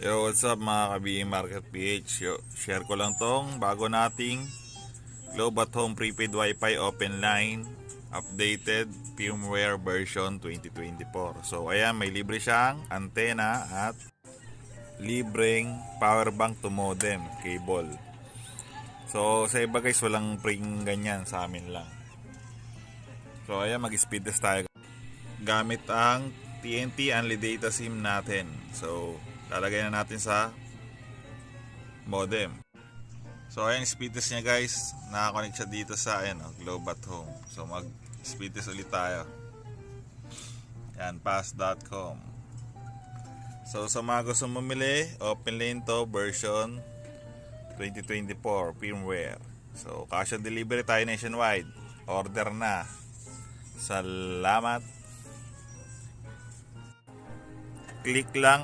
Yo, what's up mga ka-BM Market PH? Yo, share ko lang tong bago nating Globe at Home Prepaid Wi-Fi Open Line Updated Firmware version 2024. So ayan, may libre siyang antena at libreng power bank to modem cable. So sa iba guys, walang pring ganyan, sa amin lang. So ayan, mag-speed test tayo gamit ang TNT Only Data SIM natin. So lalagay na natin sa modem. So ayan, speed test niya guys. Nakakonect siya dito sa Globe at Home. So mag speed test ulit tayo. Yan, pass.com. So sa mga gusto bumili, open lane to, version 2024 firmware. So cash on delivery tayo nationwide. Order na. Salamat. Click lang